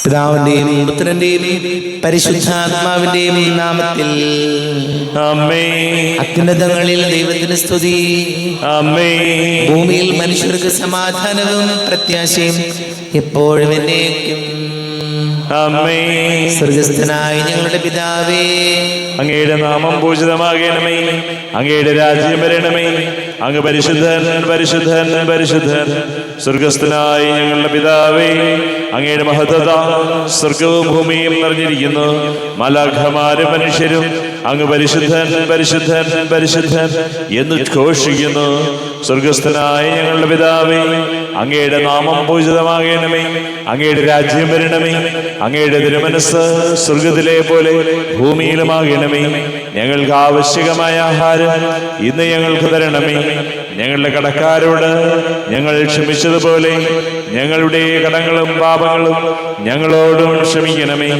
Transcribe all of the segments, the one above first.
പിതാവിന്റെയും പുത്രന്റെയും പരിശുദ്ധാത്മാവിന്റെയും നാമത്തിൽ ആമേൻ. അത്യുന്നതങ്ങളിൽ ദൈവത്തിന് സ്തുതി. ആമേൻ. ഭൂമിയിൽ മനുഷ്യർക്ക് സമാധാനവും പ്രത്യാശയും എപ്പോഴും എന്നേക്കും. ആമേൻ. സ്വർഗസ്ഥനായ ഞങ്ങളുടെ പിതാവേ, അങ്ങയുടെ നാമം പൂജിതമാകണമേ. അങ്ങയുടെ രാജ്യം വരണമേ. അങ്ങ് പരിശുദ്ധൻ പരിശുദ്ധൻ പരിശുദ്ധൻ. സ്വർഗസ്ഥനായ ഞങ്ങളുടെ പിതാവേ, അങ്ങയുടെ മഹത്വത സ്വർഗവും ഭൂമിയും നിറഞ്ഞിരിക്കുന്നു. മാലാഖമാരും മനുഷ്യരും അങ്ങ് പരിശുദ്ധൻ പരിശുദ്ധൻ പരിശുദ്ധൻ എന്ന് ഘോഷിക്കുന്നു. സ്വർഗസ്ഥനായ ഞങ്ങളുടെ പിതാവേ, അങ്ങയുടെ നാമം പൂജിതമാകണമേ. അങ്ങയുടെ രാജ്യം വരണമേ. അങ്ങയുടെ തിരുമനസ്സ് സ്വർഗത്തിലെ പോലെ ഭൂമിയിലുമാകണമേ. ഞങ്ങൾക്ക് ആവശ്യകമായ ആഹാരം ഇന്ന് ഞങ്ങൾക്ക് തരണമേ. ഞങ്ങളുടെ കടക്കാരോട് ഞങ്ങൾ ക്ഷമിച്ചതുപോലെ ഞങ്ങളുടെ കടങ്ങളും പാപങ്ങളും ഞങ്ങളോടും ക്ഷമിക്കണമേ.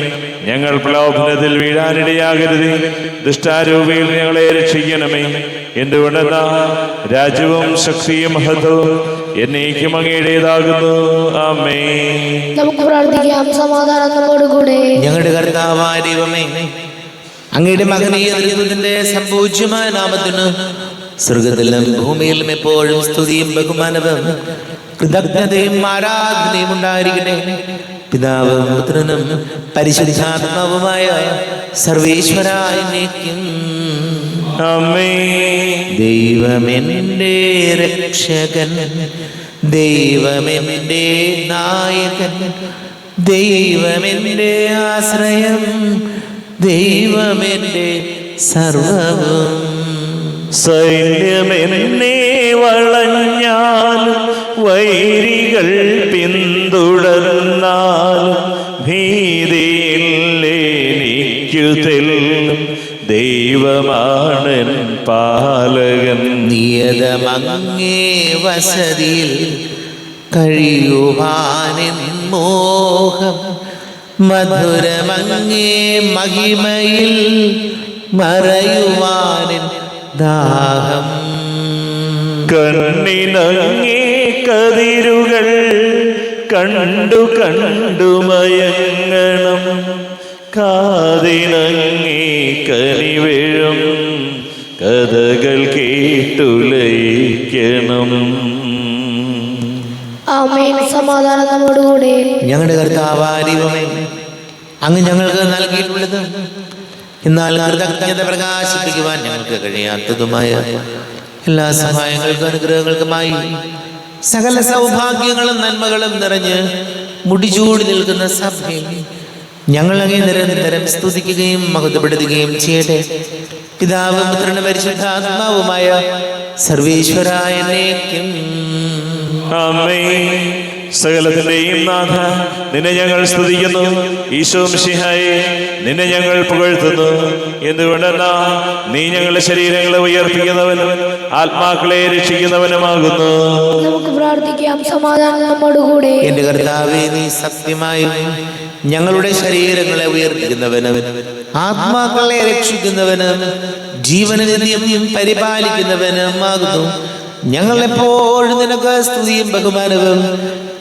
ഞങ്ങൾ പ്രലോഭനത്തിൽ വീഴാനിടയാകരുത്. ദുഷ്ടാരൂപിയിൽ ഞങ്ങളെ രക്ഷിക്കണമേ. എന്തുകൊണ്ടെന്നാ രാജ്യവും ശക്തിയും മഹത്വവും എന്നേക്കും അങ്ങയുടേതാകുന്നു. ആമേൻ. നമുക്ക് പ്രാർത്ഥിക്കാം. സമാധാനം നമ്മോടുകൂടെ. ഞങ്ങളുടെ കർത്താവായ ദൈവമേ, അങ്ങയുടെ മകനീയ ദൈവത്തിന്റെ സംപൂജ്യമായ നാമത്തിന് സ്വർഗത്തിലും ഭൂമിയിലും എപ്പോഴും സ്തുതിയും ബഹുമാനവും കൃതജ്ഞതയും ആരാധനയും ഉണ്ടായിരിക്കട്ടെ. പിതാവും പുത്രനും പരിശുദ്ധാത്മാവുമായ സർവേശ്വരായ എന്നേക്കും. ആമേൻ. ദൈവമെന്റെ രക്ഷകൻ, ദൈവമെന്റെ നായകൻ, ദൈവമെന്റെ ആശ്രയം, ദൈവമെന്റെ സർവവും. സൈന്യമെന്നെ വളഞ്ഞാലും വൈരികൾ പിന്തുടർന്നാലും ഭീതിയില്ലെനിക്കു തെല്ലും ദൈവമാണൻ പാലകൻ. നിയതമങ്ങേ വസതിയിൽ കഴിയുവാനെൻ മോഹം, മധുരമങ്ങേ മഹിമയിൽ മറയുവാനെൻ ദാഹം. കണ്ണിനങ്ങേ കതിരുകൾ കണ്ടു കണ്ടു മയങ്ങണം. കാതിനങ്ങേ കനിവിഴും കഥകൾ കേട്ടുലയിക്കണം. ആമേൻ. സമാധാനം നമ്മോടുകൂടെ. ഞങ്ങളുടെ കർത്താവായ ദൈവമേ, അങ്ങ് ഞങ്ങൾക്ക് നൽകിയിട്ടുള്ളത് എന്നാൽ കൃതജ്ഞത പ്രകാശിപ്പിക്കുവാൻ ഞങ്ങൾക്ക് കഴിയാത്തതുമായ എല്ലാ സഹായങ്ങൾക്കും അനുഗ്രഹങ്ങൾക്കുമായി സകല സൗഭാഗ്യങ്ങളും നന്മകളും നിറഞ്ഞ് മുടിചൂടി നിൽക്കുന്ന സഭയിൽ ഞങ്ങൾ അങ്ങേ നിരന്തരം സ്തുതിക്കുകയും മഹത്വപ്പെടുത്തുകയും ചെയ്യട്ടെ. പിതാവും പുത്രനും പരിശുദ്ധാത്മാവുമായ സർവേശ്വരായ എന്നേക്കും. ആമേൻ. സകലത്തിന്റെയും നാഥ, നിന്നെ ഞങ്ങൾ സ്തുതിക്കുന്നു. ഈശോ മിശിഹായേ, നിന്നെ ഞങ്ങൾ പുകഴ്ത്തുന്നു. എന്തുകൊണ്ടെന്നാ നീ ഞങ്ങളുടെ ശരീരങ്ങളെ ഉയർപ്പിക്കുന്നവനും ആത്മാക്കളെ രക്ഷിക്കുന്നവനുമാകുന്നു. നമുക്ക് പ്രാർത്ഥിക്കാം. സമാധാനം നമ്മോടുകൂടെ. എന്റെ കർത്താവേ, നീ സത്യമായും ഞങ്ങളുടെ ശരീരങ്ങളെ ഉയർപ്പിക്കുന്നവനും ആത്മാക്കളെ രക്ഷിക്കുന്നവനും ജീവനിത്യം പരിപാലിക്കുന്നവനുമാകുന്നു. ഞങ്ങൾ എപ്പോഴും നിനക്ക് സ്തുതിയും ബഹുമാനവും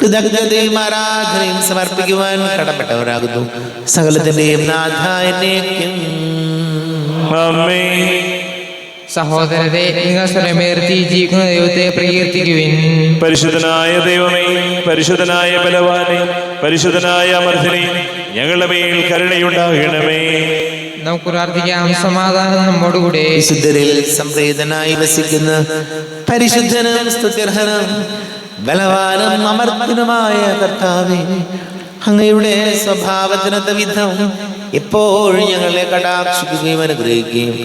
കൃതജ്ഞതയും ആരാധനയും സമർപ്പിക്കുവാൻ കടപ്പെട്ടവരാകുന്നു. സകലത്തിന്റെയും നാഥ എന്നേക്കും. ആമേൻ. സഹോദരരെ, നിങ്ങൾ സ്വരമേർത്തി ജീവിക്കുന്ന ദൈവത്തെ പ്രകീർത്തിക്കുവിൻ. പരിശുദ്ധനായ ദൈവമേ, പരിശുദ്ധനായ ബലവാനെ, പരിശുദ്ധനായ അമർത്തിനെ, ഞങ്ങളുടെ മേൽ കരുണയുണ്ടാകണമേ. നമുക്ക് പ്രാർത്ഥിക്കാം. സമാധാനം നമ്മോടുകൂടെ. വിശുദ്ധരിൽ സംപ്രീതനായി വസിക്കുന്ന പരിശുദ്ധനും സ്തുത്യർഹനും ബലവാനും അമർത്തിനുമായ കർത്താവേ, അങ്ങയുടെ സ്വഭാവത്തിനൊത്ത വിധം എപ്പോഴും ഞങ്ങളെ കടാക്ഷിക്കുകയും അനുഗ്രഹിക്കുകയും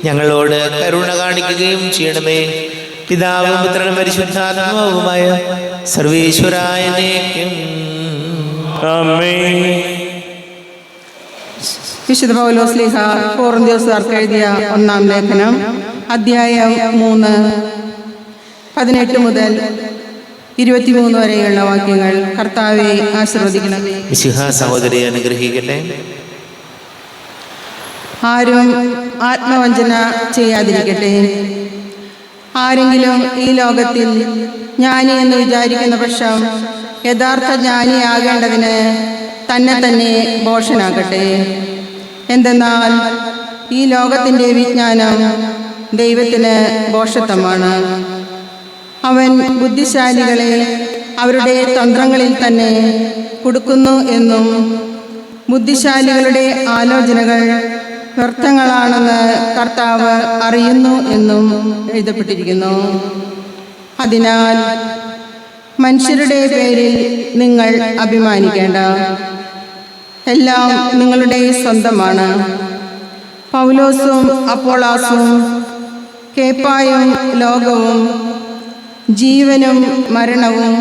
ഞങ്ങളോട് കരുണ കാണിക്കുകയും ചെയ്യണമേ. പിതാവും പുത്രനും പരിശുദ്ധാത്മാവുമായ സർവേശ്വരായ എന്നേക്കും. ആമേൻ. വിശുദ്ധ പൗലോസ് ശ്ലീഹ കൊറിന്ത്യർക്കാർക്ക് എഴുതിയ 1-ാം ലേഖനം, അധ്യായം 3, 18 മുതൽ 23 വരെയുള്ള വാക്യങ്ങൾ. കർത്താവെ ആശീർവദിക്കണമേ. മിശിഹാ സഹോദരിയെ അനുഗ്രഹിക്കട്ടെ. ആരും ആത്മവഞ്ചന ചെയ്യാതിരിക്കട്ടെ. ആരെങ്കിലും ഈ ലോകത്തിൽ ജ്ഞാനി എന്ന് വിചാരിക്കുന്ന പക്ഷം യഥാർത്ഥ ജ്ഞാനിയാകേണ്ടതിന് തന്നെ തന്നെ ഭോഷനാകട്ടെ. എന്തെന്നാൽ ഈ ലോകത്തിൻ്റെ വിജ്ഞാനം ദൈവത്തിന് ഭോഷത്വമാണ്. അവൻ ബുദ്ധിശാലികളെ അവരുടെ തന്ത്രങ്ങളിൽ തന്നെ കുടുക്കുന്നു എന്നും ബുദ്ധിശാലികളുടെ ആലോചനകൾ വ്യർത്ഥങ്ങളാണെന്ന് കർത്താവ് അറിയുന്നു എന്നും എഴുതപ്പെട്ടിരിക്കുന്നു. അതിനാൽ മനുഷ്യരുടെ പേരിൽ നിങ്ങൾ അഭിമാനിക്കേണ്ട. എല്ലാം നിങ്ങളുടെ സ്വന്തമാണ്. പൗലോസും അപ്പോളാസും കേപ്പായും ലോകവും ജീവനും മരണവും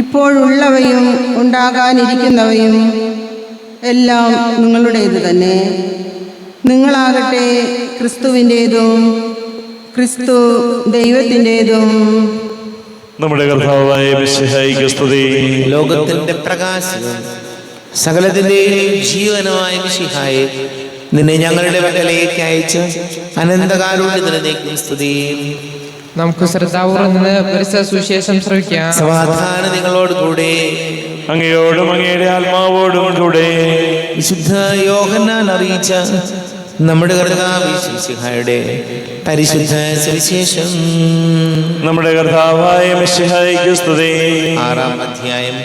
ഇപ്പോഴുള്ളവയും ഉണ്ടാകാനിരിക്കുന്നവയും എല്ലാം നിങ്ങളുടേത് തന്നെ. നിങ്ങളാകട്ടെ ക്രിസ്തുവിൻ്റേതും ക്രിസ്തു ദൈവത്തിൻ്റേതും. നമ്മുടെ കർത്താവായ മിശിഹായിക്ക് സ്തുതി. ലോകത്തിന്റെ പ്രകാശവും സകലത്തിന്റെയും ജീവനുമായ മിശിഹായെ, നിന്നെ ഞങ്ങളുടെ പക്കലേക്ക് അയച്ച് അനന്തകാരുണ്യത്തിനേക്കും സ്തുതി. നമുക്ക് ശ്രദ്ധാപൂർവ്വം നിന്ന് പരിശുദ്ധ സുവിശേഷം ശ്രവിക്കാം. സമാധാനം നിങ്ങളോട് കൂടെ. അങ്ങയോടും അങ്ങയുടെ ആത്മാവോടും കൂടെ. വിശുദ്ധ യോഹന്നാൻ അറിയിച്ച നമ്മുടെ കർത്താവ് മിശിഹായുടെ പരിശുദ്ധ സുവിശേഷം. നമ്മുടെ കർത്താവായ മിശിഹായിക്ക് സ്തുതി. 6-ാം അധ്യായം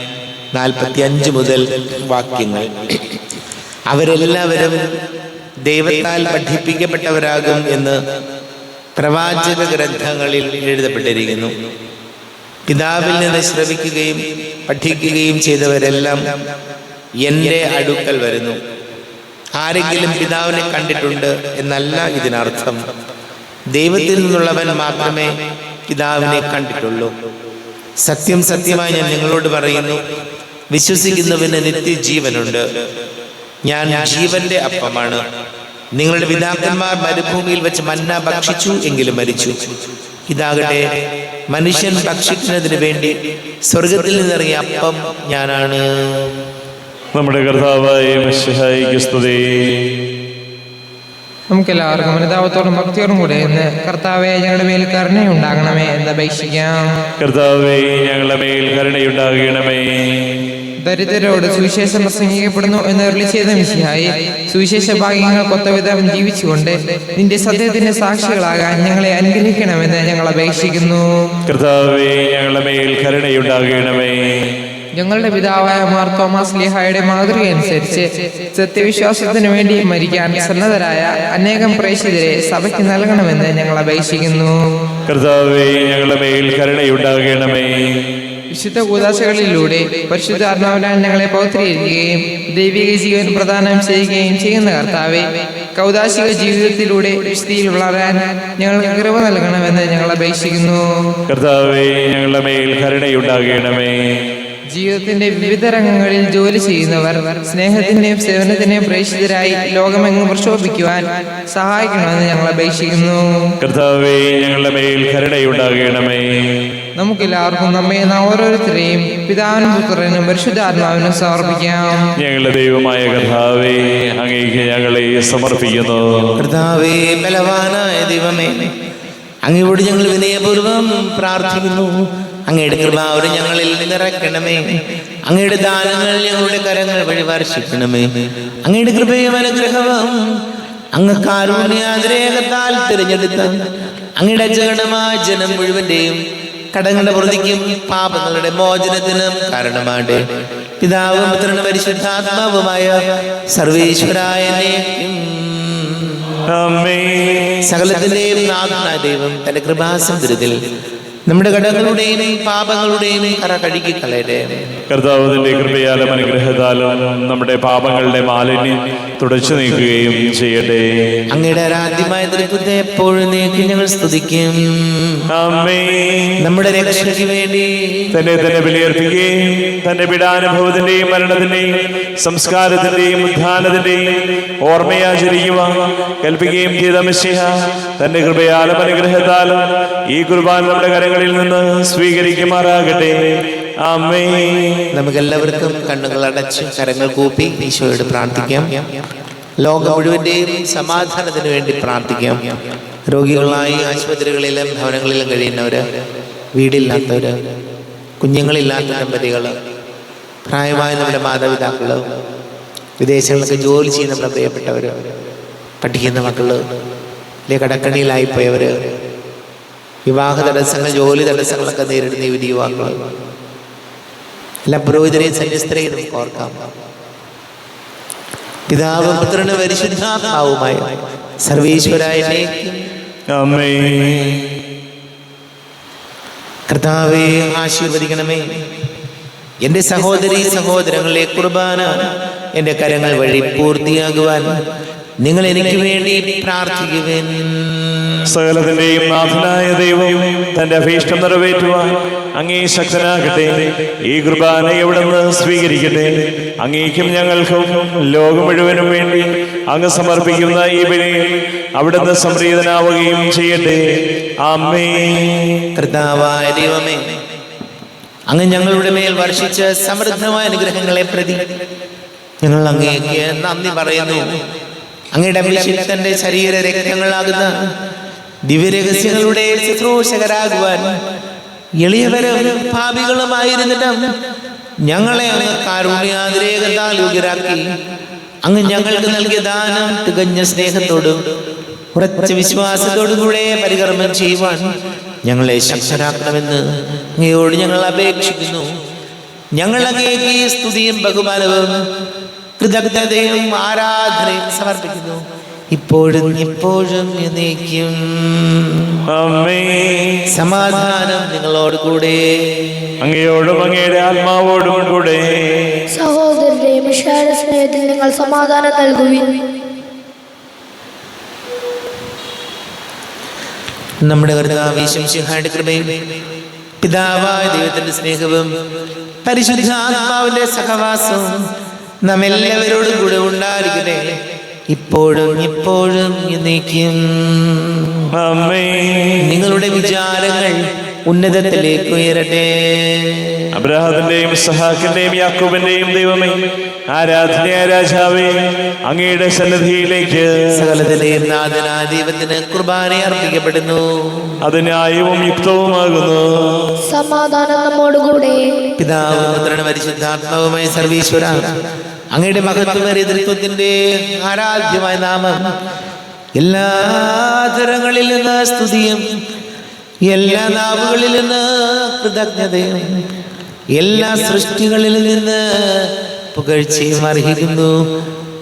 45 മുതൽ വാക്യങ്ങൾ. അവരെല്ലാവരും ദൈവത്താൽ പഠിപ്പിക്കപ്പെട്ടവരാകും എന്ന് പ്രവാചക ഗ്രന്ഥങ്ങളിൽ എഴുതപ്പെട്ടിരിക്കുന്നു. പിതാവിൽ നിന്ന് ശ്രവിക്കുകയും പഠിക്കുകയും ചെയ്തവരെല്ലാം എൻ്റെ അടുക്കൽ വരുന്നു. ആരെങ്കിലും പിതാവിനെ കണ്ടിട്ടുണ്ട് എന്നല്ല ഇതിനർത്ഥം. ദൈവത്തിൽ നിന്നുള്ളവൻ മാത്രമേ പിതാവിനെ കണ്ടിട്ടുള്ളൂ. സത്യം സത്യമായി ഞാൻ നിങ്ങളോട് പറയുന്നു, വിശ്വസിക്കുന്നവന് നിത്യജീവനുണ്ട്. ഞാൻ ജീവന്റെ അപ്പമാണ്. നിങ്ങളുടെ പിതാക്കന്മാർ മരുഭൂമിയിൽ വെച്ച് മന്ന ഭക്ഷിച്ചു, എങ്കിലും മരിച്ചു. ഇതാകട്ടെ മനുഷ്യൻ ഭക്ഷിക്കുന്നതിന് വേണ്ടി സ്വർഗത്തിൽ നിന്നിറങ്ങിയ അപ്പം ഞാനാണ്. നമ്മുടെ കർത്താവായ മിശിഹായിക്ക് സ്തുതി. നമുക്കെല്ലാവർക്കും അനുതാപത്തോടും ഭക്തിയോടും കൂടെ ഇന്ന് കർത്താവെ ഞങ്ങളുടെ മേൽ കരുണയുണ്ടാകണമേ എന്ന് അപേക്ഷിക്കാം. കർത്താവേ, ഞങ്ങളുടെ മേൽ കരുണയുണ്ടാകണമേ. ദരിദ്രരോട് സുവിശേഷം പ്രസംഗിക്കപ്പെടുന്നു എന്ന് അരുളി ചെയ്ത മിശിഹായി, സുവിശേഷ ഭാഗ്യങ്ങൾ കൊത്തവിധം ജീവിച്ചുകൊണ്ട് നിന്റെ സത്യത്തിന്റെ സാക്ഷികളാകാൻ ഞങ്ങളെ അനുഗ്രഹിക്കണമെന്ന് ഞങ്ങൾ അപേക്ഷിക്കുന്നു. കർത്താവേ, ഞങ്ങളുടെ മേൽ കരുണയുണ്ടാകണമേ. ഞങ്ങളുടെ പിതാവായ മാർ തോമസ് ലീഹായുടെ മാതൃക അനുസരിച്ച് സത്യവിശ്വാസത്തിനു വേണ്ടി മരിക്കാൻ സന്നദ്ധരായ അനേകം പ്രേക്ഷിതരെ സഭയ്ക്ക് നൽകണമെന്ന് ഞങ്ങൾ അപേക്ഷിക്കുന്നു. കർത്താവേ, ഞങ്ങളുടെ മേൽ കരുണയുണ്ടാകണമേ. വിശുദ്ധ കൂദാശകളിലൂടെ പരിശുദ്ധാത്മാവിനാൽ ഞങ്ങളെ പൗത്രീകരിക്കുകയും ദൈവിക ജീവൻ പ്രദാനം ചെയ്യുകയും ചെയ്യുന്ന കർത്താവെ, കൗദാശിക ജീവിതത്തിലൂടെ വിശുദ്ധിയിൽ വളരാൻ ഞങ്ങൾക്ക് കൃപ നൽകണമെന്ന് ഞങ്ങൾ അപേക്ഷിക്കുന്നു. കർത്താവേ, ഞങ്ങളുടെ മേൽ കരുണയുണ്ടാകണമേ. ജീവിതത്തിന്റെ വിവിധ രംഗങ്ങളിൽ ജോലി ചെയ്യുന്നവർ സ്നേഹത്തിന്റെയും സേവനത്തിന്റെയും പ്രേക്ഷിതരായി ലോകമെങ്ങും പ്രക്ഷോഭിക്കുവാൻ സഹായിക്കണമെന്ന് ഞങ്ങൾ അപേക്ഷിക്കുന്നു. കർത്താവേ, ഞങ്ങളുടെ മേൽ കരുണയുണ്ടാകണമേ. നമുക്കെല്ലാവർക്കും നമ്മെ ഓരോരുത്തരെയും പിതാവിനും പുത്രനും പരിശുദ്ധാത്മാവിനും സമർപ്പിക്കാം. ഞങ്ങളുടെ ദൈവമായ കർത്താവേ, അങ്ങേക്ക് ഞങ്ങളെ സമർപ്പിക്കുന്നു. കർത്താവേ, ബലവാനായ ദൈവമേ, അങ്ങയോട് ഞങ്ങൾ വിനയപൂർവ്വം പ്രാർത്ഥിക്കുന്നു. അങ്ങയുടെ കൃപാവരം ഞങ്ങളിൽ നിറയ്ക്കണമേ. അങ്ങയുടെ ദാനങ്ങൾ ഞങ്ങളുടെ കരങ്ങൾ വഴി വർഷിക്കണമേ. അങ്ങയുടെ കൃപയും അനുഗ്രഹവും അങ്ങ് കാരുണ്യാതിരേകത്താൽ തിരഞ്ഞെടുത്ത അങ്ങയുടെ അജഗണമായ ജനം മുഴുവന്റെയും കടങ്ങളുടെ പ്രതിക്കും പാപങ്ങളുടെ മോചനത്തിനും കാരണമാട്ടെ. പിതാവും പുത്രനും പരിശുദ്ധാത്മാവുമായ സർവേശ്വരായ സകലത്തിന്റെയും നാഥനായ ദൈവം തന്റെ കൃപാസമുദ്രത്തിൽ നമ്മുടെ കടങ്ങളുടെയും പാപങ്ങളുടെയും കറ കഴുകി കളയട്ടെ. കർത്താവിന്റെ കൃപയാലും അനുഗ്രഹത്താലും നമ്മുടെ പാപങ്ങളുടെ മാലിന്യം തുടച്ചു നീക്കുകയും ചെയ്യട്ടെ. അങ്ങയുടെ ആരാധ്യമായ തൃത്വത്തെ എപ്പോഴും നീക്കി ഞങ്ങൾ സ്തുതിക്കും. നമ്മുടെ രക്ഷയ്ക്ക് വേണ്ടി തന്നെ ബലിയർപ്പിക്കുകയും തന്റെ പീഡാനുഭവത്തിന്റെയും മരണത്തിന്റെയും സംസ്കാരത്തിന്റെയും ഉദ്ധാനത്തിന്റെയും ഓർമ്മയാചരിക്കുവാൻ കൽപ്പിക്കുകയും ചെയ്ത മിശിഹ തന്റെ കൃപയാലും അനുഗ്രഹത്താലും ഈ കുർബാന നമ്മുടെ കരങ്ങളിൽ നിന്ന് സ്വീകരിക്കുമാറാകട്ടെ. ആമേൻ. നമുക്കെല്ലാവർക്കും കണ്ണുകൾ അടച്ച് കരങ്ങൾ കൂപ്പി ഈശോയോട് പ്രാർത്ഥിക്കാം. ലോകം മുഴുവന്റെയും സമാധാനത്തിന് വേണ്ടി പ്രാർത്ഥിക്കാം. രോഗികളായി ആശുപത്രികളിലും ഭവനങ്ങളിലും കഴിയുന്നവര്, വീടില്ലാത്തവര്, കുഞ്ഞുങ്ങളില്ലാത്ത ദമ്പതികള്, പ്രായമായ നമ്മുടെ മാതാപിതാക്കള്, വിദേശങ്ങളിലൊക്കെ ജോലി ചെയ്യുന്ന നമ്മുടെ പ്രിയപ്പെട്ടവർ, പഠിക്കുന്ന മക്കള്, അല്ലെ കടക്കണിയിലായിപ്പോയവർ, വിവാഹ തടസ്സങ്ങൾ, ജോലി തടസ്സങ്ങളൊക്കെ നേരിടുന്ന ഈ യുവാക്കൾ, എല്ലാ പുരോഹിതരെയും സന്യസ്തരെയും നമുക്ക് ഓർക്കാം. പിതാവും പുത്രനും പരിശുദ്ധാത്മാവുമായ സർവീശ്വരായ കർത്താവേ ആശീർവദിക്കണമേ. എൻ്റെ സഹോദരീ സഹോദരങ്ങളെ, കുർബാന എൻ്റെ കരങ്ങൾ വഴി പൂർത്തിയാകുവാൻ നിങ്ങൾ എനിക്ക് വേണ്ടി പ്രാർത്ഥിക്കുവേൻ. സകലത്തിന്റെയും നാഥനായ ദൈവം തന്റെ അഭീഷ്ടം നിറവേറ്റുവാൻ അങ്ങേ ശക്തനാകട്ടെ. ഈ കുർബാന എവിടുന്ന് സ്വീകരിക്കട്ടെ. അങ്ങേക്കും ഞങ്ങൾക്കും ലോകം മുഴുവനും വേണ്ടി അങ്ങ് സമർപ്പിക്കുന്ന ഈ ബലിയിൽ അവിടുന്ന് സംപ്രീതനാവുകയും ചെയ്യട്ടെ. ആമേൻ. കർത്താവായ ദൈവമേ, അങ്ങ് ഞങ്ങളുടെ മേൽ വർഷിച്ച സമൃദ്ധമായ അനുഗ്രഹങ്ങളെ പ്രതി ഞങ്ങൾ അങ്ങേക്ക് നന്ദി പറയുന്നു. അങ്ങയുടെ അഭിഷിക്തന്റെ ശരീര രക്തങ്ങളാകുന്ന ദിവ്യരഹസ്യങ്ങളുടെ ശുശ്രൂഷകരാകുവാൻ എളിയവരും പാപികളുമായിരുന്നിട്ടും ഞങ്ങളെ അങ്ങ് കാരുണ്യാതിരേകത്താൽ യോഗ്യരാക്കി. അങ്ങ് ഞങ്ങൾക്ക് നൽകിയ ദാനം തികഞ്ഞ സ്നേഹത്തോടും ഉറച്ച വിശ്വാസത്തോടും കൂടെ പരികർമ്മം ചെയ്യുവാൻ ഞങ്ങളെ ശക്തരാക്കണമെന്ന് അങ്ങയോട് ഞങ്ങൾ അപേക്ഷിക്കുന്നു. ഞങ്ങൾ അങ്ങേക്ക് സ്തുതിയും ബഹുമാനവും കൃതജ്ഞതയും ആരാധനയും സമർപ്പിക്കുന്നു, ഇപ്പോഴും എപ്പോഴും എന്നേക്കും. സമാധാനം നിങ്ങളോട് കൂടെ, അങ്ങയോടും അങ്ങയുടെ ആത്മാവോടും കൂടെ. സഹോദരരെ, മിശിഹായുടെ സ്നേഹത്തിൽ നിങ്ങൾ സമാധാനം നൽകുവിൻ. നമ്മുടെ കർത്താവ് മിശിഹായുടെ കൃപയും പിതാവായ ദൈവത്തിന്റെ സ്നേഹവും പരിശുദ്ധാത്മാവിന്റെ സഹവാസവും നമ്മെല്ലാവരോടും കൂടെ ഉണ്ടായിരിക്കട്ടെ, ഇപ്പോഴും എപ്പോഴും എന്നേക്കും. നിങ്ങളുടെ വിചാരങ്ങൾ ഉന്നതത്തിലേക്ക് ഉയരട്ടെ. അബ്രഹാമിന്റെയും ഇസ്ഹാക്കിന്റെയും യാക്കോബിന്റെയും ദൈവമേ, ആരാധനയായ രാജാവേ, അങ്ങയുടെ സന്നിധിയിലേക്ക് സകലത്തിലെയും നാഥനായ ദൈവത്തിന് കുർബാന അർപ്പിക്കപ്പെടുന്നു. അത് ന്യായവും യുക്തവുമാകുന്നു. സമാധാനം നമ്മോടുകൂടെ. പിതാവും പുത്രനും പരിശുദ്ധാത്മാവുമായ സർവീശ്വര, അങ്ങയുടെ മഹത്വമേറിയ ദൈവത്തിന്റെ ആരാധ്യമായ നാമം എല്ലാ തരങ്ങളിൽ നിന്ന് സ്തുതിയും എല്ലാ നാവുകളിൽ നിന്ന് കൃതജ്ഞതയും എല്ലാ സൃഷ്ടികളിൽ നിന്ന് പുകഴ്ചയും അർഹിക്കുന്നു.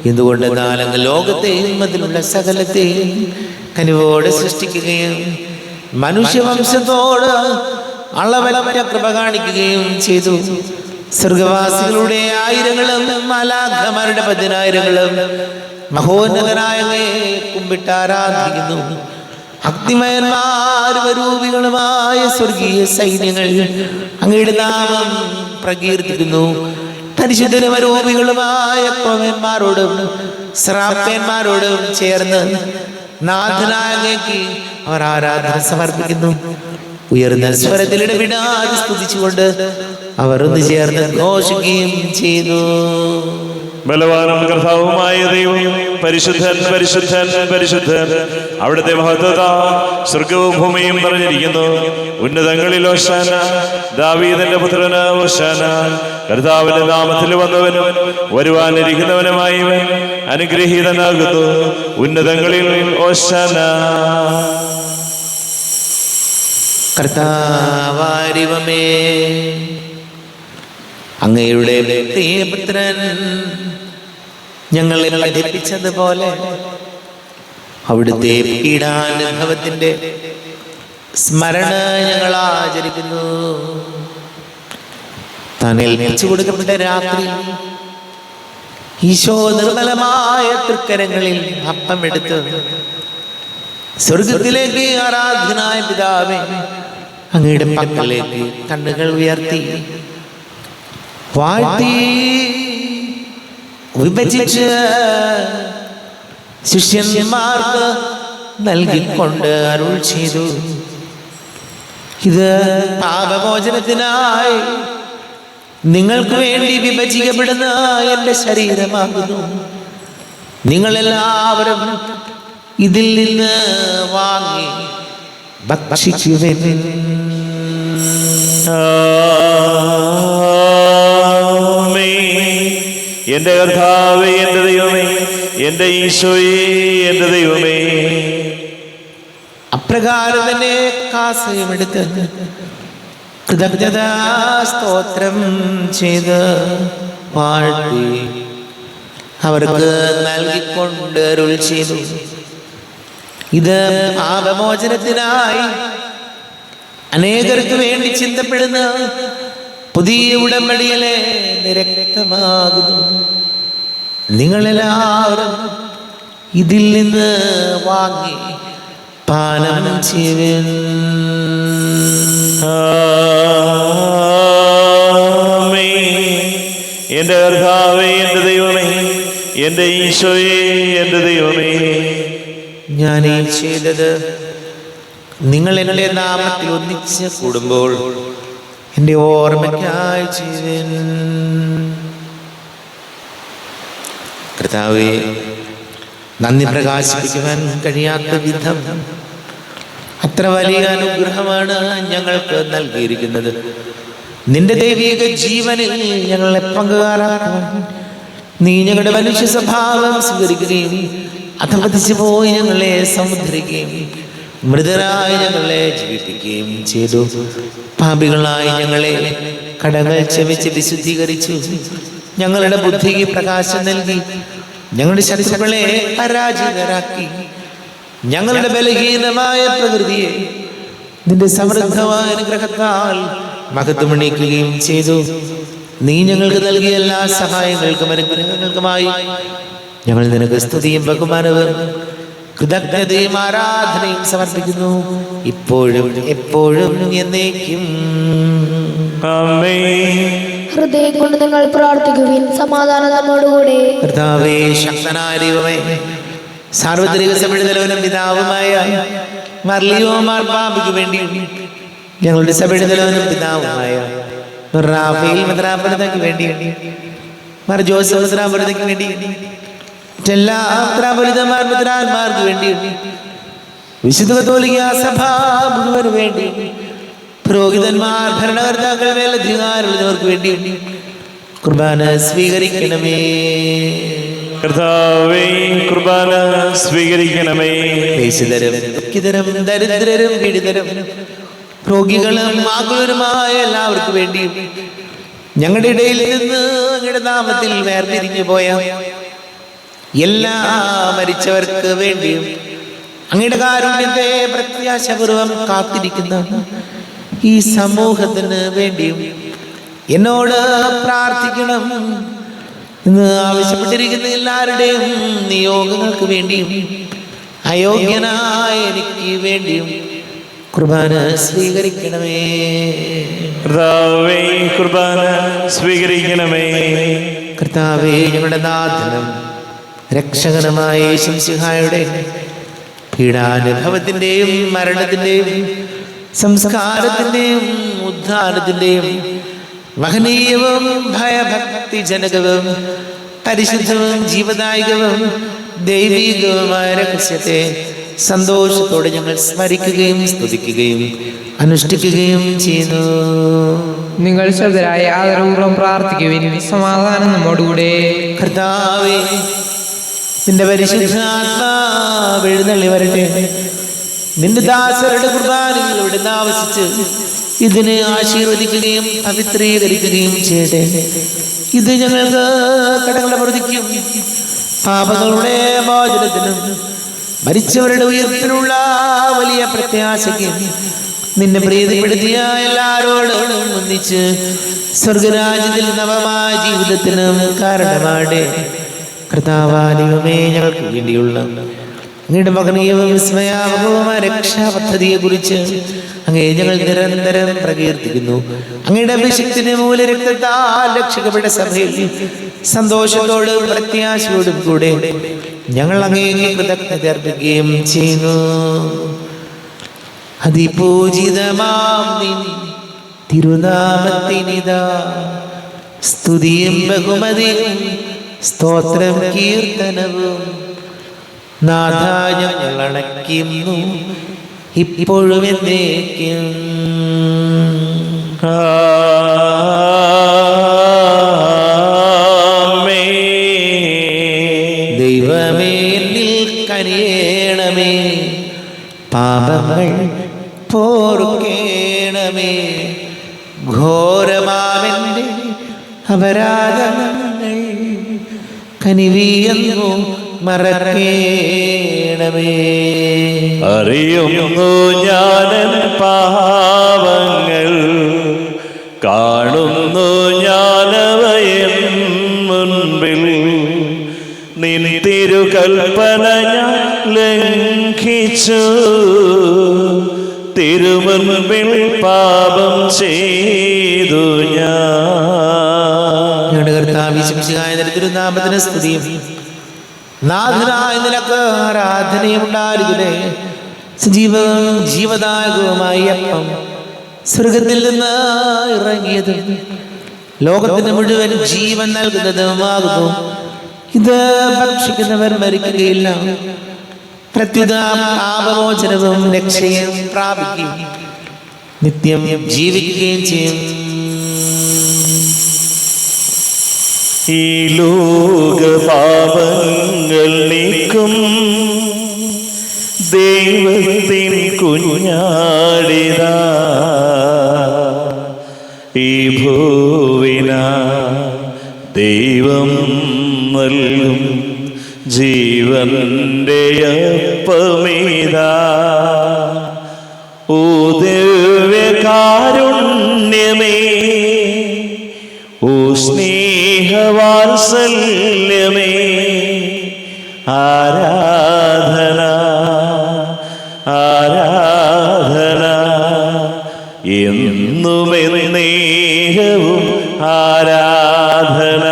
എന്തുകൊണ്ടെന്നാൽ അങ്ങ് ലോകത്തെയും അതിലുള്ള സകലത്തെയും കനിവോടെ സൃഷ്ടിക്കുകയും മനുഷ്യവംശത്തോട് അളവറ്റ കൃപ കാണിക്കുകയും ചെയ്തു. സ്വർഗവാസികളുടെ ആയിരങ്ങളും മാലാഖമാരുടെ പതിനായിരങ്ങളും മഹോന്നതനായ കുമ്പിട്ട് ആരാധിക്കുന്നു. അഗ്നിമയന്മാരൂപികളുമായ സ്വർഗീയ സൈന്യങ്ങൾ അങ്ങയുടെ നാമം പ്രകീർത്തിക്കുന്നു. പരിശുദ്ധരൂപികളുമായ കോമന്മാരോടും ശ്രാപ്പന്മാരോടും ചേർന്ന് നാഥനായ അങ്ങേക്ക് അവർ ആരാധന സമർപ്പിക്കുന്നു. ഉയർന്ന സ്വരത്തിൽ ഇടപെടാതെ സ്തുതിച്ചുകൊണ്ട് അവർ ഒന്ന് ചേർന്ന് ഘോഷിക്കുകയും ചെയ്തു. ബലവാനും കർത്താവുമായ ദൈവം പരിശുദ്ധൻ പരിശുദ്ധൻ പരിശുദ്ധൻ. അവിടുത്തെ മഹത്വത സ്വർഗവും ഭൂമിയും പറഞ്ഞിരിക്കുന്നു. ഉന്നതങ്ങളിൽ ഹോശാന, ദാവീദിന്റെ പുത്രന് ഹോശാന. കർത്താവിന്റെ നാമത്തിൽ വന്നവനും വരുവാനിരിക്കുന്നവനുമായി ഇവൻ അനുഗ്രഹീതനാകുന്നു. ഉന്നതങ്ങളിൽ ഹോശാന. കർത്താവാരിവമേ, അങ്ങയുടെ പ്രിയപുത്രൻ ഞങ്ങളെ പഠിപ്പിച്ചതുപോലെ അവിടുത്തെ പീഡാനുഭവത്തിന്റെ സ്മരണ ഞങ്ങൾ ആചരിക്കുന്നു. താൻ ഏൽപ്പിച്ചു കൊടുക്കപ്പെട്ട രാത്രി ഈശോ നിർമ്മലമായ തൃക്കരങ്ങളിൽ അപ്പമെടുത്ത് സ്വർഗത്തിലേക്ക് ആരാധനായ പിതാവേ അങ്ങയുടെ പക്കലേക്ക് കണ്ണുകൾ ഉയർത്തി വാഴ്ത്തി വിഭജിച്ച് ശിഷ്യന്മാർക്ക് നൽകിക്കൊണ്ട് അരുൾ ചെയ്തു, ഇത് പാപമോചനത്തിനായി നിങ്ങൾക്ക് വേണ്ടി വിഭജിക്കപ്പെടുന്ന എൻ്റെ ശരീരമാകുന്നു. നിങ്ങളെല്ലാവരും ഇതിൽ നിന്ന് വാങ്ങി ഭക്ഷിക്കുവിൻ. എൻ്റെ കർത്താവേ, എൻ്റെ ദൈവമേ, എൻ്റെ ഈശോയേ, എൻ്റെ ദൈവമേ. അപ്രകാരം തന്നെ കാസയുമെടുത്ത് കൃതജ്ഞതാ സ്തോത്രം ചെയ്ത് വാഴ്ത്തി അവർക്ക് നൽകിക്കൊണ്ട് അരുൾ ചെയ്തു, ഇത് പാപമോചനത്തിനായി അനേകർക്ക് വേണ്ടി ചിന്തപ്പെടുന്ന പുതിയ ഉടമ്പടിയിലെ രക്തമാകുന്നു. നിങ്ങളെല്ലാവരും ഇതിൽ നിന്ന് വാങ്ങി പാനം ചെയ്യുവിൻ. എൻ്റെ കർത്താവേ, എൻ്റെ ദൈവമേ, എൻ്റെ ഈശോയേ, എൻ്റെ ദൈവമേ. ഞാൻ ഈ ചെയ്തത് നിങ്ങൾ എൻ്റെ നാമത്തിൽ ഒന്നിച്ച് കൂടുമ്പോൾ എൻ്റെ ഓർമ്മയ്ക്കായി ചെയ്യുവിൻ. കർത്താവേ, നന്ദി പ്രകാശിപ്പിക്കുവാൻ കഴിയാത്ത വിധം അത്ര വലിയ അനുഗ്രഹമാണ് ഞങ്ങൾക്ക് നൽകിയിരിക്കുന്നത്. നിന്റെ ദൈവിക ജീവനിൽ ഞങ്ങളെ പങ്കുകാരാക്കാൻ നീ ഞങ്ങളുടെ മനുഷ്യ സ്വഭാവം സ്വീകരിക്കുകയും അധപതിച്ചു പോയി ഞങ്ങളെ സമുദ്രിക്കുകയും മൃതരായി ഞങ്ങളെ ജീവിപ്പിക്കുകയും ചെയ്തു. പാപികളായി ഞങ്ങളെ കടങ്ങൾ ക്ഷമിച്ച് വിശുദ്ധീകരിച്ചു. ഞങ്ങളുടെ ബുദ്ധിക്ക് പ്രകാശം നൽകി ഞങ്ങളുടെ ശത്രുക്കളെ പരാജിതരാക്കി. ഞങ്ങളുടെ ബലഹീനമായ പ്രകൃതിയെ നിന്റെ സമൃദ്ധമായ അനുഗ്രഹത്താൽ മഹത്വമണിയിക്കുകയും ചെയ്തു. നീ ഞങ്ങൾക്ക് നൽകിയ എല്ലാ സഹായങ്ങൾക്കും അനുഗ്രഹങ്ങൾക്കുമായി ഞങ്ങൾ നിനക്ക് സ്തുതിയും ബഹുമാനവും കൃതജ്ഞതയും ആരാധനയും സമർപ്പിക്കുന്നു, ഇപ്പോഴും എപ്പോഴും എന്നേക്കും. ഹൃദയം കൊണ്ട് നിങ്ങൾ പ്രാർത്ഥിക്കുവിൻ. സമാധാനം നമ്മോടുകൂടെ. കർത്താവേ, ശക്തനായ ദൈവമേ, സാർവത്രിക സഭയുടെ തലവനും പിതാവുമായ മർലിയോ മാർപ്പാപ്പയ്ക്ക് വേണ്ടി ഞങ്ങളുടെ സഭയുടെ തലവനും പിതാവുമായ റാഫേൽ മെത്രാപ്പൊലീത്തായ്ക്ക് വേണ്ടി, മാർ ജോസഫ് മെത്രാപ്പൊലീത്തായ്ക്ക് വേണ്ടി, എല്ലാ മെത്രാപ്പൊലീത്തമാർ മെത്രാന്മാർക്ക് വേണ്ടി, വിശുദ്ധ കത്തോലിക്ക സഭ മുഴുവന് വേണ്ടി, പുരോഹിതന്മാർ, ഭരണകർത്താക്കൾ, മേലധികാരികൾക്ക് വേണ്ടി കുർബാന സ്വീകരിക്കണമേ. കർത്താവേ, കുർബാന സ്വീകരിക്കണമേ. ദേശിതരും ദുഃഖിതരും ദരിദ്രരും പീഡിതരും രോഗികളും ആകുലരുമായ എല്ലാവർക്കും വേണ്ടിയും ഞങ്ങളുടെ ഇടയിൽ നിന്ന് അങ്ങയുടെ നാമത്തിൽ വേർതിരിഞ്ഞു പോയ എല്ലാ മരിച്ചവർക്ക് വേണ്ടിയും അങ്ങയുടെ കാരുണ്യത്തെ പ്രത്യാശപൂർവം കാത്തിരിക്കുന്ന ഈ സമൂഹത്തിന് വേണ്ടിയും എന്നോട് പ്രാർത്ഥിക്കണം എന്ന് ആവശ്യപ്പെട്ടിരിക്കുന്ന എല്ലാവരുടെയും നിയോഗങ്ങൾക്ക് വേണ്ടിയും അയോഗ്യനായ എനിക്ക് വേണ്ടിയും കുർബാന സ്വീകരിക്കണമേ. കർത്താവേ, കുർബാന സ്വീകരിക്കണമേ. കർത്താവേ, ഞങ്ങളുടെ നാഥനും രക്ഷകനുമായ യേശുമിശിഹായുടെ പീഡാനുഭവത്തിന്റെയും മരണത്തിന്റെയും സംസ്കാരത്തിന്റെയും ഉദ്ധാനത്തിന്റെയും മഹനീയവും ഭയഭക്തിജനകവും പരിശുദ്ധവും ജീവദായകവും ദൈവികവുമായ രഹസ്യത്തെ സന്തോഷത്തോടെ ഞങ്ങൾ സ്മരിക്കുകയും സ്തുതിക്കുകയും അനുഷ്ഠിക്കുകയും ചെയ്യുന്നു. നിങ്ങൾ ശബ്ദരായ ആദരപൂർവ്വം പ്രാർത്ഥിക്കുവിൻ. സമാധാനം നമ്മോടുകൂടെ. കർത്താവേ, നിന്റെ പരിശുദ്ധാത്മാവ് എഴുന്നള്ളി വരട്ടെ. നിന്റെ ദാസരുടെ കുർബാനയിലൂടെ ആവസിച്ച് ഇതിനെ ആശീർവദിക്കുകയും പവിത്രീകരിക്കുകയും ചെയ്യട്ടെ. ഇത് ഞങ്ങൾക്ക് കടങ്ങളുടെ പ്രതിക്കും പാപങ്ങളുടെ മോചനത്തിനും മരിച്ചവരുടെ ഉയർപ്പിനുള്ള വലിയ പ്രത്യാശയ്ക്കും നിന്നെ പ്രീതിപ്പെടുത്തിയ എല്ലാവരോടും ഒന്നിച്ച് സ്വർഗരാജ്യത്തിൽ നവമായ ജീവിതത്തിനും കാരണമാടെ. കർത്താവാദിവമേ, ഞങ്ങൾക്ക് വേണ്ടിയുള്ള അങ്ങയുടെ മകനീയവും വിസ്മയാവകവുമായ രക്ഷാപദ്ധതിയെ കുറിച്ച് അങ്ങേ ഞങ്ങൾ നിരന്തരം പ്രകീർത്തിക്കുന്നു. അങ്ങയുടെ അഭിഷേകത്തിന്റെ മൂലരക്തത്താൽ രക്ഷിക്കപ്പെട്ട സഭയിൽ സന്തോഷത്തോടും പ്രത്യാശയോടും കൂടെ ഞങ്ങൾ അങ്ങേ കൃതജ്ഞത അർപ്പിക്കുകയും ചെയ്യുന്നു. അതിപൂജിതമാം നിൻ തിരുനാമത്തിനിതാ സ്തുതിയും ബഹുമതിയും സ്തോത്രം കീർത്തനവും നാഥ ഞങ്ങൾ അണയ്ക്കുന്നു, ഇപ്പോഴും എന്നേക്കും. ആമേൻ. പാപങ്ങൾ പോർക്കേണമേ. ഘോരമാവന്റെ അപരാധങ്ങൾ കനിവിയെന്നു മറക്കേണമേ. അറിയുന്നു ഞാനൻ പാവങ്ങൾ, കാണുന്നു ഞാനവയൻ മുൻപിൽ. നിൻ തിരുകൽപ്പന ഞാൻ ലംഘിച്ചു, തിരുമുൻപിൽ പാപം ചെയ്തു ഞാൻ. തിരുനാമത്തിന് സ്തുതിയും നാഥനായ നിനക്ക് ആരാധനയും ഉണ്ടായിരിക്കട്ടെ. സജീവവും ജീവദായകവുമായ അപ്പം സ്വർഗത്തിൽ നിന്ന് ഇറങ്ങിയതും ലോകത്തിന് മുഴുവൻ ജീവൻ നൽകുന്നതുമാകുന്നു. ഇത് ഭക്ഷിക്കുന്നവർ മരിക്കുകയില്ല, പ്രത്യുത പാപമോചനവും രക്ഷയും പ്രാപിക്കുകയും നിത്യം ജീവിക്കുകയും ചെയ്യും. ഈ ലോക പാപങ്ങൾ നീക്കും ദൈവത്തിൻ കുഞ്ഞാടിതാ, ഈ ഭൂവിന ദൈവം നൽകും ജീവന്റെ അപ്പമിതാ. ഓ ദിവ്യകാരുണ്യമേ, ഓ സ്നേഹവാത്സല്യമേ, ആരാധന ആരാധന എന്നുമെന്നേരവും ആരാധന.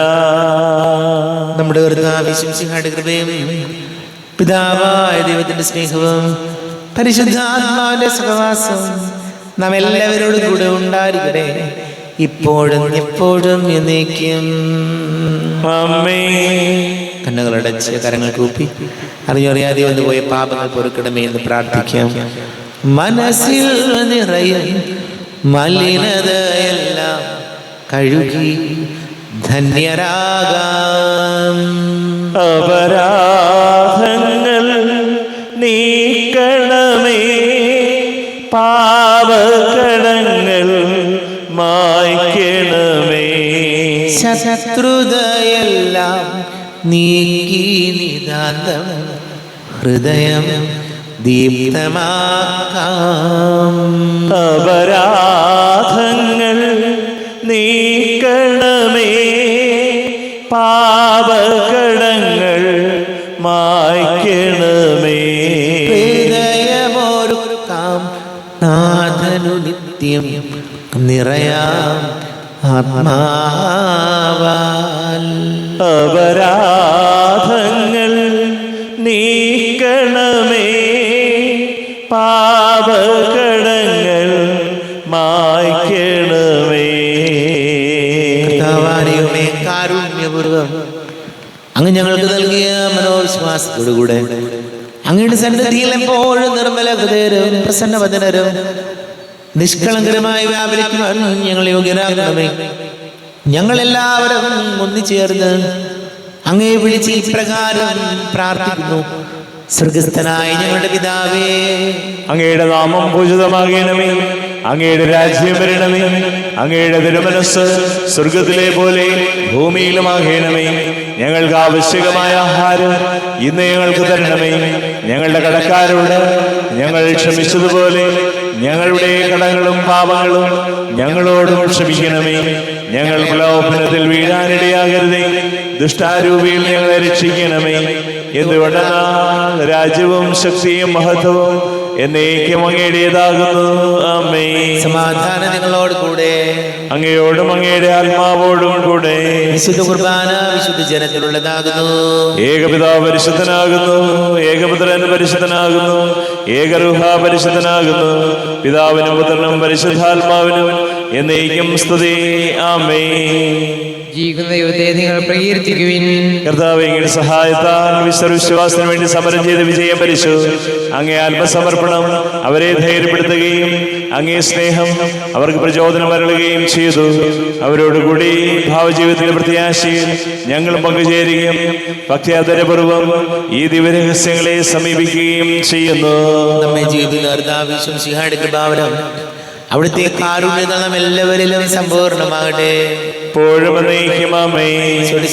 നമ്മുടെ കർത്താവിശിഹായുടെ കൃപയും പിതാവായ ദൈവത്തിന്റെ സ്നേഹവും പരിശുദ്ധാത്മാവിന്റെ സഹവാസവും നാം എല്ലാവരോടും കൂടെ ഉണ്ടായിരിക്കട്ടെ, ഇപ്പോഴും എപ്പോഴും എന്നേക്കും. കണ്ണുകളടച്ച് കരങ്ങൾ കൂപ്പി അറിയാതെ വന്നുപോയ പാപങ്ങൾ പൊറുക്കണമേ എന്ന് പ്രാർത്ഥിക്കാം. മനസ്സിൽ നിറയും മലിനതയെല്ലാം കഴുകി ധന്യരാകാം. അപരാധങ്ങൾ നീക്കണമേ, പാപകടങ്ങൾ മായ്ക്കണമേ. ശത്രുതയെല്ലാം നീക്കി നിതാന്തം ഹൃദയം ദീപ്തമാക്കാം. അപരാധങ്ങൾ നീക്കണമേ, പാപകടങ്ങൾ മായ്ക്കണമേ. ഹൃദയമൊരുക്കാം നാഥനു നിത്യം നിറയാം ആത്മാവാൽ. അപരാധങ്ങൾ നീക്കണമേ, പാപകടങ്ങൾ മായ്ക്കണമേ. കർത്താവാണിയുമേ കാരുണ്യപൂർവം അങ്ങ് ഞങ്ങൾക്ക് നൽകിയ മനോവിശ്വാസത്തോടുകൂടെ അങ്ങയുടെ സന്നിധിയിൽ എപ്പോഴും നിർമ്മല ഹൃദയരും പ്രസന്നവദനരും നിഷ്കളങ്കരമായി വ്യാപരിക്കുവാൻ ഞങ്ങൾ യോഗ്യരാകണമേ. ഞങ്ങളെല്ലാവരും ഒന്നിച്ചേർന്ന് അങ്ങയെ വിളിച്ച് ഇപ്രകാരം പ്രാർത്ഥിക്കുന്നു. സ്വർഗസ്ഥനായ ഞങ്ങളുടെ പിതാവേ, അങ്ങയുടെ നാമം പൂജിതമാകണമേ, അങ്ങയുടെ രാജ്യം വരണമേ, അങ്ങയുടെ തിരുമനസ്സ് സ്വർഗത്തിലെ പോലെ ഭൂമിയിലുമാകണമേ. ഞങ്ങൾക്ക് ആവശ്യകമായ ആഹാരം ഇന്ന് ഞങ്ങൾക്ക് തരണമേ. ഞങ്ങളുടെ കടക്കാരോട് ഞങ്ങൾ ക്ഷമിച്ചതുപോലെ ഞങ്ങളുടെ കടങ്ങളും പാപങ്ങളും ഞങ്ങളോടും ക്ഷമിക്കണമേ. ഞങ്ങൾ പ്രലോഭനത്തിൽ വീഴാനിടയാകരുതേ, ദുഷ്ടാരൂപിയിൽ ഞങ്ങളെ രക്ഷിക്കണമേ. എന്തുകൊണ്ടെന്നാൽ രാജ്യവും ശക്തിയും മഹത്വവും എന്നേക്കും അങ്ങയുടേതാകുന്നു. ആമേൻ. സമാധാനം നിങ്ങളോട് കൂടെ, അങ്ങയോടും അങ്ങയുടെ ആത്മാവോടും കൂടെ. വിശുദ്ധ കുർബാന വിശുദ്ധ ജനത്തിലുള്ളതാകുന്നു. ഏകപിതാവ് പരിശുദ്ധനാകുന്നു, ഏകപുത്രൻ പരിശുദ്ധനാകുന്നു, ഏകരൂഹ പരിശുദ്ധനാകുന്നു. പിതാവിനും പുത്രനും പരിശുദ്ധാത്മാവിനും എന്നേക്കും സ്തുതി. ആമേൻ. ജീവിക്കുന്ന ദൈവത്തെ നിങ്ങൾ പ്രകീർത്തിക്കുവിൻ. കർത്താവേ, അങ്ങയുടെ സഹായത്താൽ വിശ്വാസത്തിന് വേണ്ടി സമരം ചെയ്ത് വിജയം ഭരിച്ചു. അങ്ങേ ആത്മസമർപ്പണം അവരെ ധൈര്യപ്പെടുത്തുകയും അങ്ങേ സ്നേഹം അവർക്ക് പ്രചോദനം അരുളുകയും ചെയ്തു. അവരോടുകൂടി ഭാവജീവിതത്തിന്റെ പ്രത്യാശയിൽ ഞങ്ങളും പങ്കുചേരുകയും ഭക്ത്യാദരപൂർവം ഈ ദിവ്യരഹസ്യങ്ങളെ സമീപിക്കുകയും ചെയ്യുന്നു. നമ്മെ ജീവിതം അവിടുത്തെ കാരുണ്യതളം എല്ലാവരിലും സമ്പൂർണ്ണമാകട്ടെ.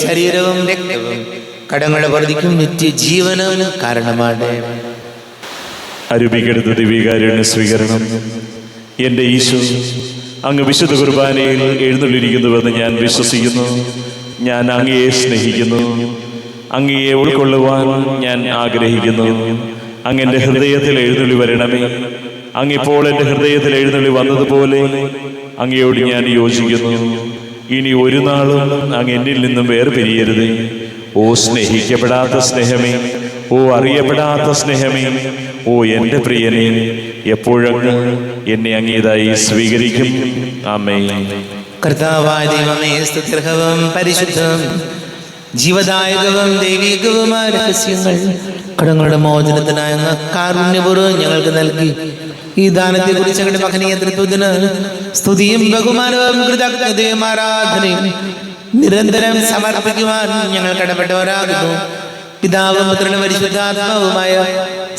ശരീരവും രക്തവും കടങ്ങളുടെ പ്രതിക്കും നിത്യജീവനും കാരണമാകട്ടെ. അരൂപിക്കെടുത്ത ദിവ്യകാരുണ്യ സ്വീകരണം. എൻ്റെ ഈശോ, അങ്ങ് വിശുദ്ധ കുർബാനയിൽ എഴുന്നള്ളിരിക്കുന്നുവെന്ന് ഞാൻ വിശ്വസിക്കുന്നു. ഞാൻ അങ്ങയെ സ്നേഹിക്കുന്നു. അങ്ങയെ ഉൾക്കൊള്ളുവാൻ ഞാൻ ആഗ്രഹിക്കുന്നു. അങ്ങ് എൻ്റെ ഹൃദയത്തിൽ എഴുന്നള്ളി വരണമേ. അങ്ങിപ്പോൾ എൻ്റെ ഹൃദയത്തിൽ എഴുന്നള്ളി വന്നതുപോലെ അങ്ങയോട് ഞാൻ യോജിക്കുന്നു. ഇനി ഒരു നാളും അങ്ങ് എന്നിൽ നിന്നും വേർപിരിയരുതേ. ഓ സ്നേഹിക്കപ്പെടാത്ത സ്നേഹമേ, ഓ അറിയപ്പെടാത്ത സ്നേഹമേ, ഓ എൻ്റെ പ്രിയനെ, എപ്പോഴങ്ങ് എന്നെ അങ്ങേതായി സ്വീകരിക്കും. ആമേൻ. കർത്താവായ ദൈവമേ, സ്തുത്യർഹവും പരിശുദ്ധവും ജീവദായകവും ദൈവികവുമായ രഹസ്യങ്ങൾ കടങ്ങളുടെ മോചനത്തിനായ കാരുണ്യപൂർവ്വം ഞങ്ങൾക്ക് നൽകി ഈ ദാനത്തെ കുറിച്ച് ഞങ്ങളുടെ മഹനീയ തൃത്വത്തിന് സ്തുതിയും ബഹുമാനവും കൃതജ്ഞതയും ആരാധനയും നിരന്തരം സമർപ്പിക്കുവാൻ ഞങ്ങൾ കടപ്പെട്ടവരാകുന്നു. പിതാവും പുത്രനും പരിശുദ്ധാത്മാവുമായ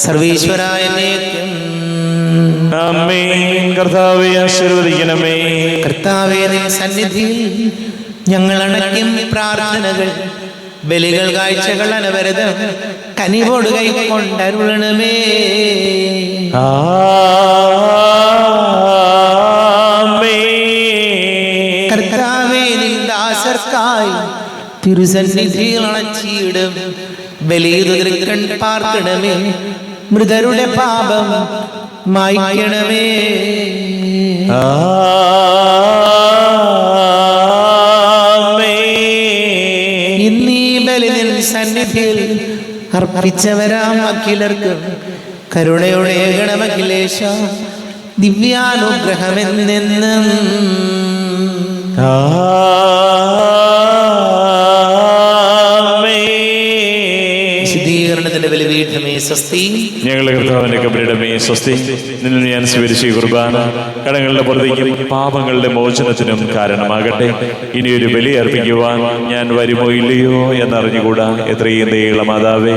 സർവീശ്വരായ കർത്താവേ ആശീർവദിക്കണമേ. കർത്താവേ, നിൻ സന്നിധിയിൽ ഞങ്ങൾ അണയ്ക്കും പ്രാർത്ഥനകൾ, ബലികൾ, കാഴ്ചകൾ അനവരതം കനിവോട് കൈക്കൊണ്ടരുളണമേ. കർത്താവേ, നിൻ ദാസർക്കായി തിരുസന്നിധിയിൽ അണച്ചിടും ബലിയുതിർക്കൺ പാർക്കണമേ. മൃതരുടെ പാപം മായ്ക്കണമേ. ഇന്നീ ബലി നിൻ സന്നിധിയിൽ അർപ്പിച്ചവരാം അഖിലർക്കും കരുണയുടെ ഗണമഖിലേശ ദിവ്യാനുഗ്രഹമെന്നെന്നും. വിശുദ്ധീകരണത്തിന്റെ ബലിപീഠമേ സ്വസ്തി. ഞങ്ങളുടെ കർത്താവിന്റെ കബരിടമേ സ്വസ്തി. നിന്നിൽ ഞാൻ സ്വീകരിച്ച കുർബാന കടങ്ങളുടെ പുറത്തേക്കും പാപങ്ങളുടെ മോചനത്തിനും കാരണമാകട്ടെ. ഇനിയൊരു ബലി അർപ്പിക്കുവാൻ ഞാൻ വരുമോ ഇല്ലയോ എന്നറിഞ്ഞുകൂടാ. എത്രയും ദയുള്ള മാതാവേ,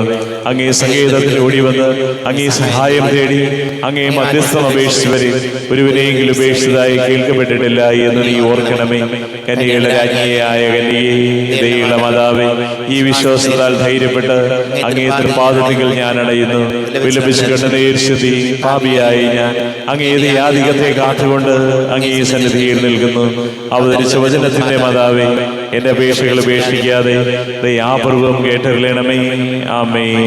അങ്ങേ സങ്കേതത്തിൽ ഓടി വന്ന് അങ്ങേ സഹായം തേടി അങ്ങേ മധ്യസ്ഥം അപേക്ഷിച്ചവരെ ഒരുവരെയെങ്കിലും ഉപേക്ഷിച്ചതായി കേൾക്കപ്പെട്ടിട്ടില്ല എന്ന് നീ ഓർക്കണമേ. കന്യകളുടെ രാജ്ഞിയായ കന്യകേ, ദയുള്ള മാതാവേ, ഈ വിശ്വാസത്താൽ ധൈര്യപ്പെട്ട് അങ്ങേ തൃപ്പാദത്തിൽ ഞാൻ അടയുന്നു. വിലപിച്ചു കണ്ണുനീർശുദ്ധി പാപിയായി ഞാൻ അങ്ങേ യാതികത്തെ കാത്തുകൊണ്ട് അങ്ങേ സന്നിധിയിൽ നിൽക്കുന്നു. അവതരിച്ച വചനത്തിന്റെ മാതാവേ, എന്റെ അപേക്ഷകൾ ഉപേക്ഷിക്കാതെ ദയാപൂർവം കേട്ടറിയണമേ. ആമേൻ.